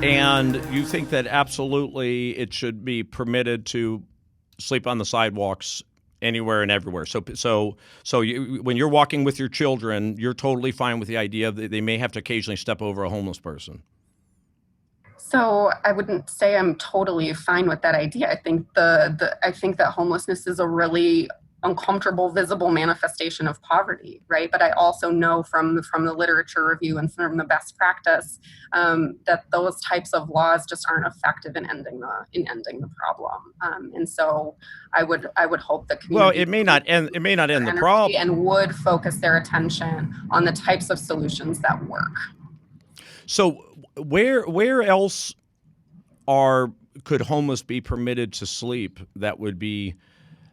And you think that absolutely it should be permitted to sleep on the sidewalks anywhere and everywhere. When you're walking with your children, you're totally fine with the idea that they may have to occasionally step over a homeless person. So I wouldn't say I'm totally fine with that idea. I think I think that homelessness is a really uncomfortable, visible manifestation of poverty, right? But I also know from the literature review and from the best practice that those types of laws just aren't effective in ending the problem. And so I would hope that community It may not end the problem, and would focus their attention on the types of solutions that work. So where else could homeless be permitted to sleep that would be,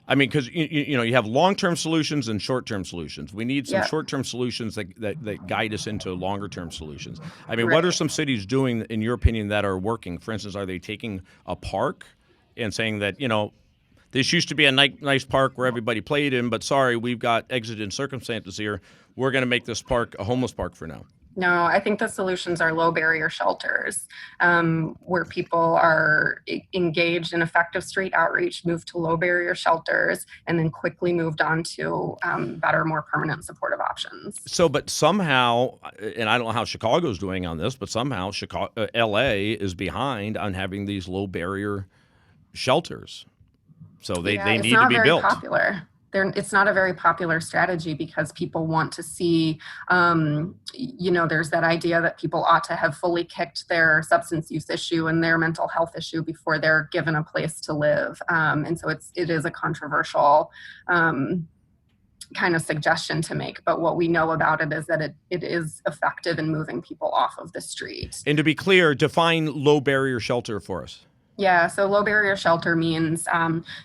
I mean, because you have long-term solutions and short-term solutions. We need some short-term solutions that guide us into longer-term solutions. I mean, What are some cities doing, in your opinion, that are working? For instance, are they taking a park and saying that, this used to be a nice park where everybody played in, but sorry, we've got exigent circumstances here. We're going to make this park a homeless park for now. No, I think the solutions are low barrier shelters, where people are engaged in effective street outreach, moved to low barrier shelters, and then quickly moved on to better, more permanent supportive options. But somehow, and I don't know how Chicago's doing on this, but somehow LA is behind on having these low barrier shelters. So they need to be built. Popular. It's not a very popular strategy because people want to see, there's that idea that people ought to have fully kicked their substance use issue and their mental health issue before they're given a place to live. And so it is a controversial kind of suggestion to make. But what we know about it is that it is effective in moving people off of the street. And to be clear, define low barrier shelter for us. Yeah, so low barrier shelter means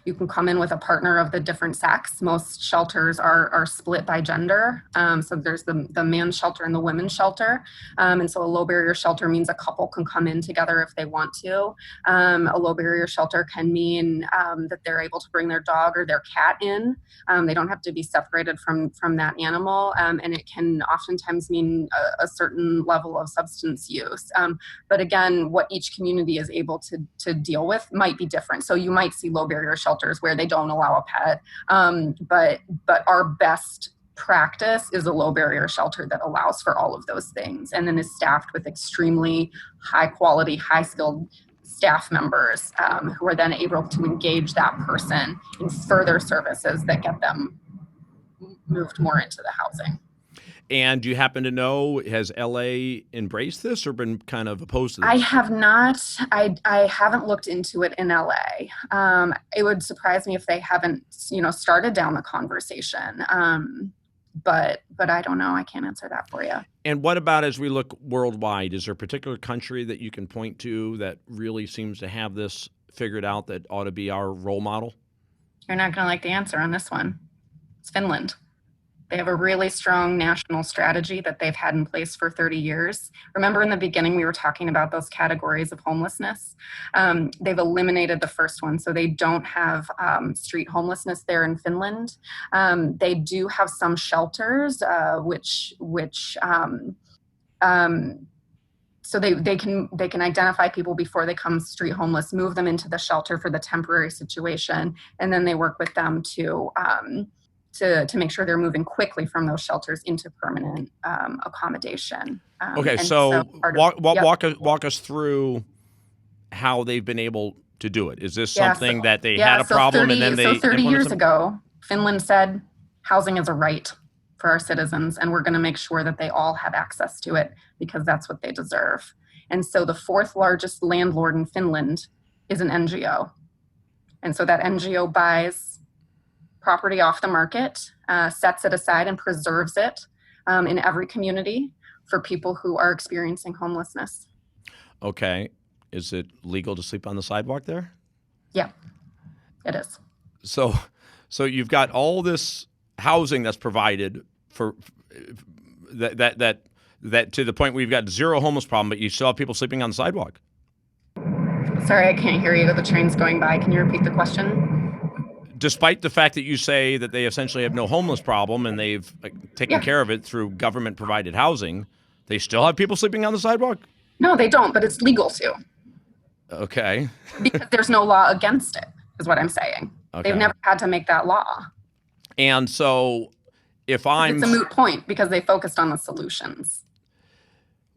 you can come in with a partner of the different sex. Most shelters are split by gender. So there's the man's shelter and the women's shelter. And so a low barrier shelter means a couple can come in together if they want to. A low barrier shelter can mean that they're able to bring their dog or their cat in. They don't have to be separated from that animal. And it can oftentimes mean a certain level of substance use. But again, what each community is able to deal with might be different. So you might see low barrier shelters where they don't allow a pet, but our best practice is a low barrier shelter that allows for all of those things and then is staffed with extremely high quality, high skilled staff members who are then able to engage that person in further services that get them moved more into the housing. And do you happen to know, has LA embraced this or been kind of opposed to this? I have not. I haven't looked into it in LA. It would surprise me if they haven't, started down the conversation. But I don't know. I can't answer that for you. And what about as we look worldwide? Is there a particular country that you can point to that really seems to have this figured out that ought to be our role model? You're not going to like the answer on this one. It's Finland. They have a really strong national strategy that they've had in place for 30 years. Remember in the beginning, we were talking about those categories of homelessness. They've eliminated the first one. So they don't have street homelessness there in Finland. They do have some shelters, so they can identify people before they come street homeless, move them into the shelter for the temporary situation, and then they work with them to make sure they're moving quickly from those shelters into permanent accommodation. Okay, so walk us through how they've been able to do it. Is this something that they had a problem and then they... 30 years ago, Finland said housing is a right for our citizens, and we're going to make sure that they all have access to it because that's what they deserve. And so the fourth largest landlord in Finland is an NGO. And so that NGO buys property off the market, sets it aside and preserves it in every community for people who are experiencing homelessness. Okay. Is it legal to sleep on the sidewalk there? Yeah, it is. So you've got all this housing that's provided for that to the point where you've got zero homeless problem, but you still have people sleeping on the sidewalk. Sorry, I can't hear you. The train's going by. Can you repeat the question? Despite the fact that you say that they essentially have no homeless problem and they've taken care of it through government-provided housing, they still have people sleeping on the sidewalk? No, they don't, but it's legal to Okay. because there's no law against it, is what I'm saying. They've Okay. never had to make that law. And so if It's I'm a moot point because they focused on the solutions.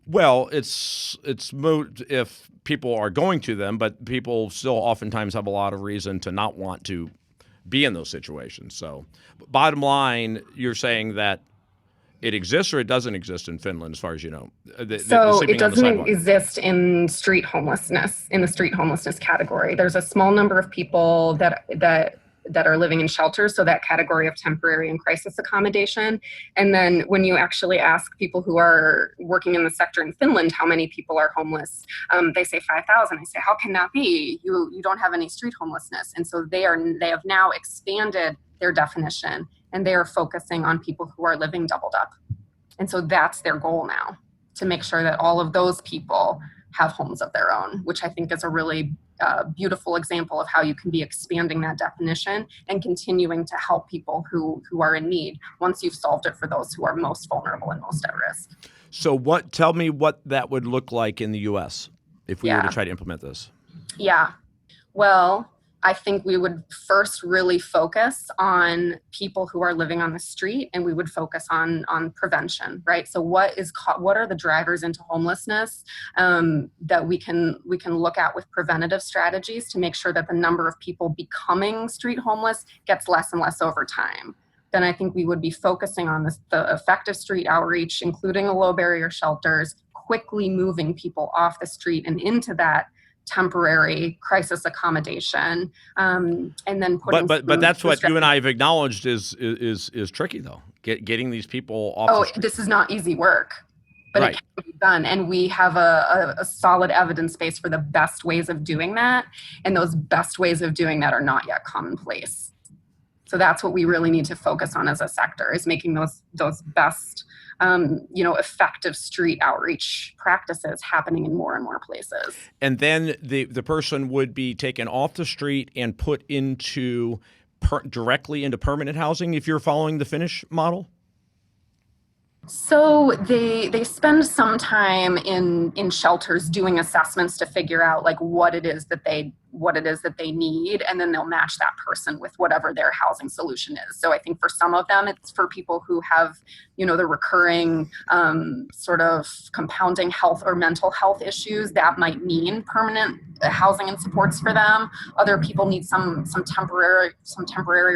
well, it's moot if people are going to them, but people still oftentimes have a lot of reason to not want to be in those situations. So, bottom line, you're saying that it exists or it doesn't exist in Finland, as far as you know, the So it sleeping on the doesn't sidewalk. exist in street homelessness, in the street homelessness category. There's a small number of people that are living in shelters, so that category of temporary and crisis accommodation. And then when you actually ask people who are working in the sector in Finland how many people are homeless, they say 5,000. I say, how can that be? You don't have any street homelessness. And so they have now expanded their definition, and they are focusing on people who are living doubled up. And so that's their goal now, to make sure that all of those people have homes of their own, which I think is a really beautiful example of how you can be expanding that definition and continuing to help people who are in need once you've solved it for those who are most vulnerable and most at risk. So, tell me what that would look like in the U.S. if we were to try to implement this. Yeah. Well, I think we would first really focus on people who are living on the street, and we would focus on prevention, right? So what are the drivers into homelessness that we can look at with preventative strategies to make sure that the number of people becoming street homeless gets less and less over time. Then I think we would be focusing on the effective street outreach, including the low barrier shelters, quickly moving people off the street and into that temporary crisis accommodation, and then putting. But that's what you and I have acknowledged is tricky though. Getting these people off. Oh, the street. this is not easy work, but right. It can be done, and we have a solid evidence base for the best ways of doing that, and those best ways of doing that are not yet commonplace. So that's what we really need to focus on as a sector, is making those best, effective street outreach practices happening in more and more places. And then the person would be taken off the street and put into directly into permanent housing if you're following the Finnish model? So they spend some time in shelters doing assessments to figure out like what it is that they need, and then they'll match that person with whatever their housing solution is. So I think for some of them, it's for people who have, the recurring sort of compounding health or mental health issues that might mean permanent housing and supports for them. Other people need some temporary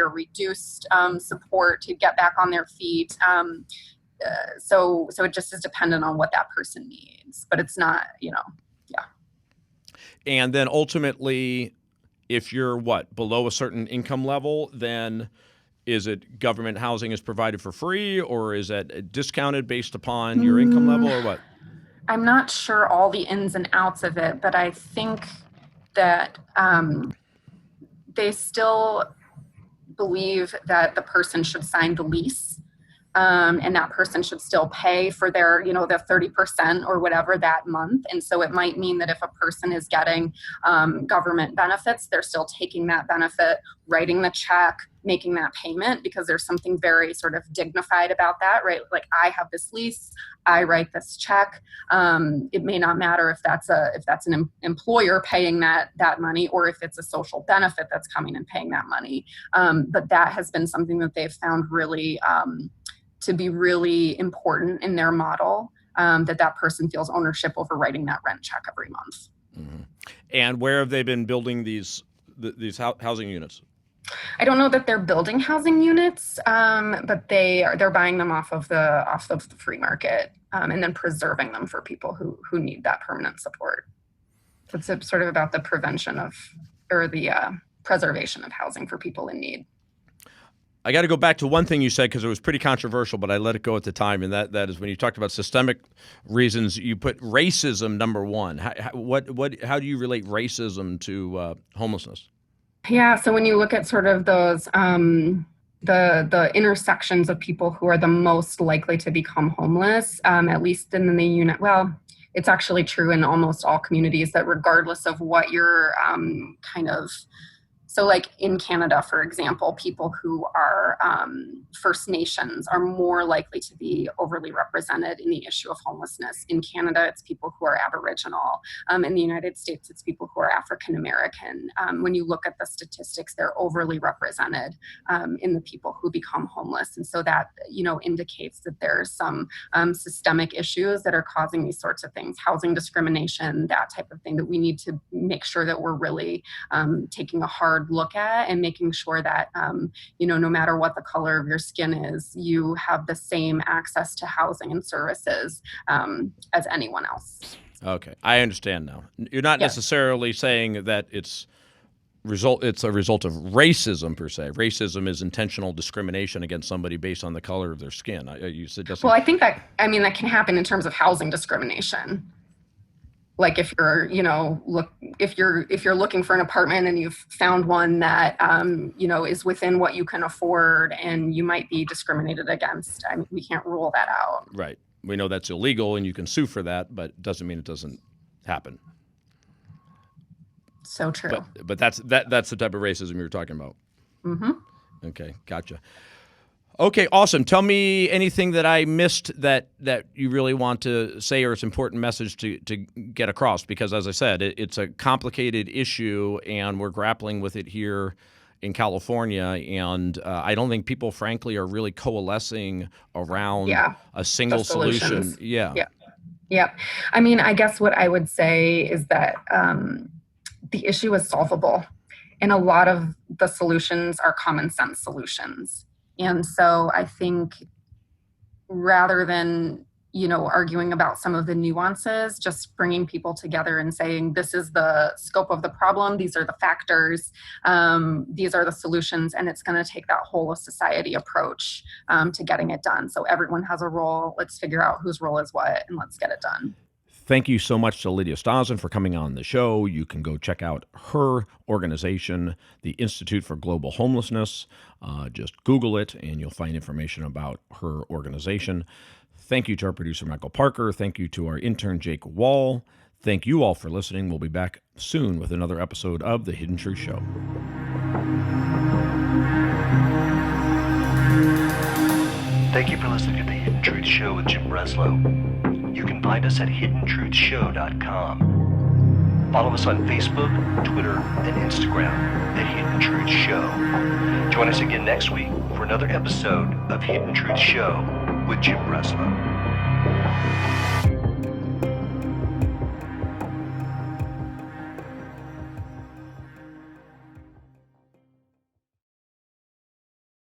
or reduced support to get back on their feet. So it just is dependent on what that person needs, but it's not, yeah. And then ultimately, if you're below a certain income level, then is it government housing is provided for free, or is that discounted based upon your income level, or what? I'm not sure all the ins and outs of it, but I think that they still believe that the person should sign the lease. And that person should still pay for their, the 30% or whatever that month. And so it might mean that if a person is getting government benefits, they're still taking that benefit, writing the check, making that payment, because there's something very sort of dignified about that, right? Like, I have this lease, I write this check. It may not matter if that's an employer paying that money, or if it's a social benefit that's coming and paying that money. But that has been something that they've found really to be really important in their model, that person feels ownership over writing that rent check every month. Mm-hmm. And where have they been building these housing units? I don't know that they're building housing units, but they're buying them off of the free market, and then preserving them for people who need that permanent support. So it's sort of about the prevention or the preservation of housing for people in need. I got to go back to one thing you said, because it was pretty controversial, but I let it go at the time, and that is when you talked about systemic reasons, you put racism number one. How do you relate racism to homelessness? Yeah, so when you look at sort of those the intersections of people who are the most likely to become homeless, at least in the unit, well, it's actually true in almost all communities, that regardless of what your kind of So like in Canada, for example, people who are First Nations are more likely to be overly represented in the issue of homelessness. In Canada, it's people who are Aboriginal. In the United States, it's people who are African American. When you look at the statistics, they're overly represented in the people who become homeless. And so that, indicates that there's some systemic issues that are causing these sorts of things, housing discrimination, that type of thing, that we need to make sure that we're really taking a hard look at and making sure that, no matter what the color of your skin is, you have the same access to housing and services as anyone else. Okay, I understand now. You're not necessarily saying that it's a result of racism per se. Racism is intentional discrimination against somebody based on the color of their skin. You suggesting? Well, I think that can happen in terms of housing discrimination. Like if you're, if you're looking for an apartment and you've found one that, is within what you can afford, and you might be discriminated against. We can't rule that out. Right. We know that's illegal and you can sue for that, but it doesn't mean it doesn't happen. So true. But that's the type of racism you were talking about. Mm-hmm. Okay, gotcha. Okay, awesome. Tell me anything that I missed that you really want to say, or it's an important message to get across, because as I said, it's a complicated issue and we're grappling with it here in California, and I don't think people, frankly, are really coalescing around a single solution. Yeah. I guess what I would say is that the issue is solvable, and a lot of the solutions are common sense solutions. And so I think rather than, arguing about some of the nuances, just bringing people together and saying, this is the scope of the problem, these are the factors, these are the solutions, and it's going to take that whole of society approach to getting it done. So everyone has a role. Let's figure out whose role is what, and let's get it done. Thank you so much to Lydia Stazen for coming on the show. You can go check out her organization, the Institute for Global Homelessness. Just Google it, and you'll find information about her organization. Thank you to our producer, Michael Parker. Thank you to our intern, Jake Wall. Thank you all for listening. We'll be back soon with another episode of The Hidden Truth Show. Thank you for listening to The Hidden Truth Show with Jim Breslow. You can find us at hiddentruthshow.com. Follow us on Facebook, Twitter, and Instagram at Hidden Truth Show. Join us again next week for another episode of Hidden Truth Show with Jim Breslow.